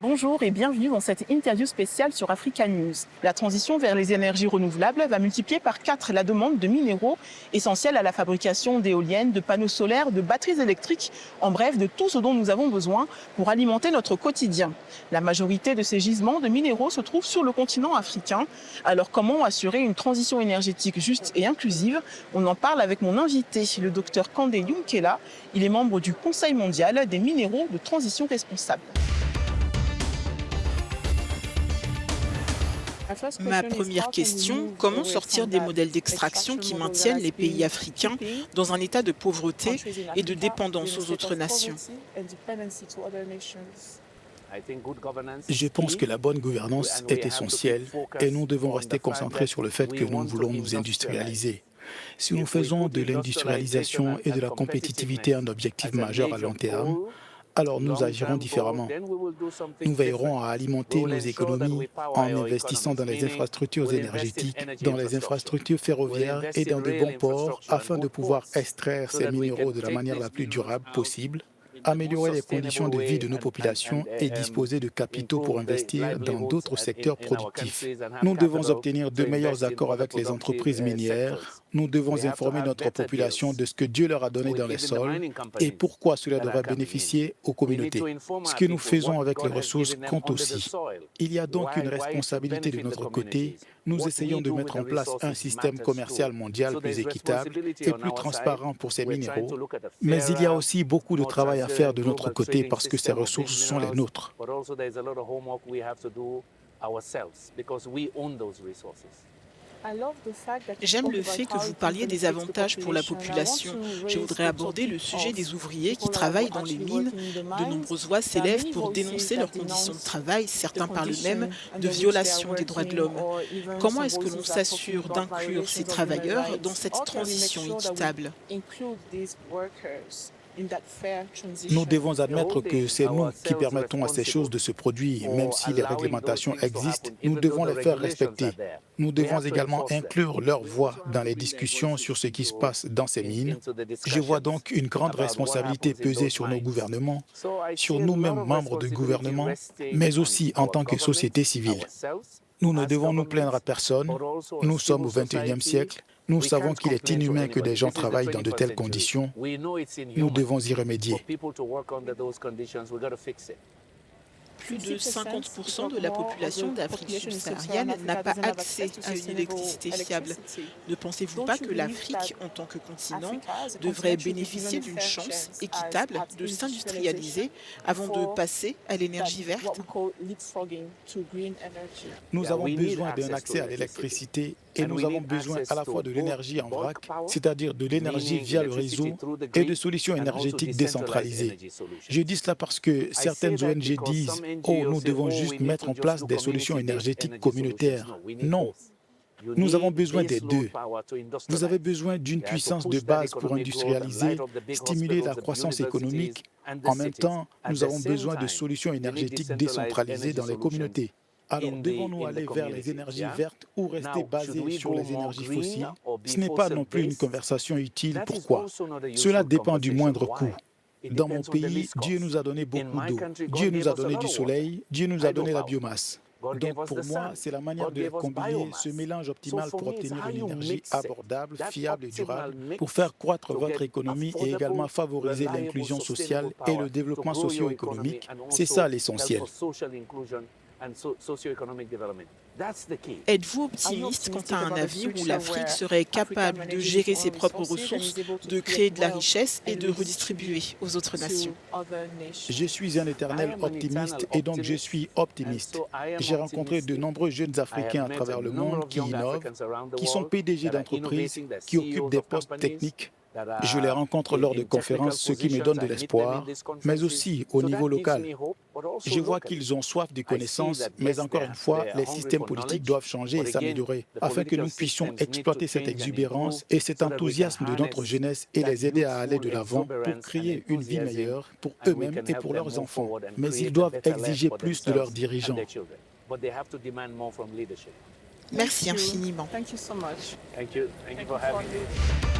Bonjour et bienvenue dans cette interview spéciale sur Africa News. La transition vers les énergies renouvelables va multiplier par 4 la demande de minéraux essentiels à la fabrication d'éoliennes, de panneaux solaires, de batteries électriques, en bref, de tout ce dont nous avons besoin pour alimenter notre quotidien. La majorité de ces gisements de minéraux se trouvent sur le continent africain. Alors comment assurer une transition énergétique juste et inclusive? On en parle avec mon invité, le docteur Kande Yunkela. Il est membre du Conseil mondial des minéraux de transition responsable. Ma première question, comment sortir des modèles d'extraction qui maintiennent les pays africains dans un état de pauvreté et de dépendance aux autres nations? Je pense que la bonne gouvernance est essentielle et nous devons rester concentrés sur le fait que nous voulons nous industrialiser. Si nous faisons de l'industrialisation et de la compétitivité un objectif majeur à long terme, alors nous agirons différemment. Nous veillerons à alimenter nos économies en investissant dans les infrastructures énergétiques, dans les infrastructures ferroviaires et dans de bons ports afin de pouvoir extraire ces minéraux de la manière la plus durable possible, améliorer les conditions de vie de nos populations et disposer de capitaux pour investir dans d'autres secteurs productifs. Nous devons obtenir de meilleurs accords avec les entreprises minières. Nous devons informer notre population de ce que Dieu leur a donné dans les sols et pourquoi cela devrait bénéficier aux communautés. Ce que nous faisons avec les ressources compte aussi. Il y a donc une responsabilité de notre côté. Nous essayons de mettre en place un système commercial mondial plus équitable et plus transparent pour ces minéraux. Mais il y a aussi beaucoup de travail à faire de notre côté parce que ces ressources sont les nôtres. J'aime le fait que vous parliez des avantages pour la population. Je voudrais aborder le sujet des ouvriers qui travaillent dans les mines. De nombreuses voix s'élèvent pour dénoncer leurs conditions de travail. Certains parlent même de violation des droits de l'homme. Comment est-ce que l'on s'assure d'inclure ces travailleurs dans cette transition équitable? Nous devons admettre que c'est nous qui permettons à ces choses de se produire. Même si les réglementations existent, nous devons les faire respecter. Nous devons également inclure leur voix dans les discussions sur ce qui se passe dans ces mines. Je vois donc une grande responsabilité peser sur nos gouvernements, sur nous-mêmes membres de gouvernement, mais aussi en tant que société civile. Nous ne devons nous plaindre à personne. Nous sommes au XXIe siècle. Nous savons qu'il est inhumain que des gens travaillent dans de telles conditions. Nous devons y remédier. Plus de 50% de la population d'Afrique subsaharienne n'a pas accès à une électricité fiable. Ne pensez-vous pas que l'Afrique, en tant que continent, devrait bénéficier d'une chance équitable de s'industrialiser avant de passer à l'énergie verte? Nous avons besoin d'un accès à l'électricité et nous avons besoin à la fois de l'énergie en vrac, c'est-à-dire de l'énergie via le réseau, et de solutions énergétiques décentralisées. Je dis cela parce que certaines ONG disent « Oh, nous devons juste mettre en place des solutions énergétiques communautaires ». Non, nous avons besoin des deux. Vous avez besoin d'une puissance de base pour industrialiser, stimuler la croissance économique. En même temps, nous avons besoin de solutions énergétiques décentralisées dans les communautés. Alors, devons-nous aller vers les énergies vertes ou rester basés sur les énergies fossiles? Ce n'est pas non plus une conversation utile. Pourquoi? Cela dépend du moindre coût. Dans mon pays, Dieu nous a donné beaucoup d'eau. Dieu nous a donné du soleil. Dieu nous a donné la biomasse. Donc pour moi, c'est la manière de les combiner, ce mélange optimal pour obtenir une énergie abordable, fiable et durable, pour faire croître votre économie et également favoriser l'inclusion sociale et le développement socio-économique. C'est ça l'essentiel. Êtes-vous optimiste quant à un avenir où l'Afrique serait capable de gérer ses propres ressources, de créer de la richesse et de redistribuer aux autres nations? Je suis un éternel optimiste et donc je suis optimiste. J'ai rencontré de nombreux jeunes Africains à travers le monde qui innovent, qui sont PDG d'entreprises, qui occupent des postes techniques. Je les rencontre lors de conférences, ce qui me donne de l'espoir, mais aussi au niveau local. Je vois qu'ils ont soif de connaissances, mais encore une fois, les systèmes politiques doivent changer et s'améliorer, afin que nous puissions exploiter cette exubérance et cet enthousiasme de notre jeunesse et les aider à aller de l'avant pour créer une vie meilleure pour eux-mêmes et pour leurs enfants. Mais ils doivent exiger plus de leurs dirigeants. Merci infiniment. Thank you so much. Thank you for having me.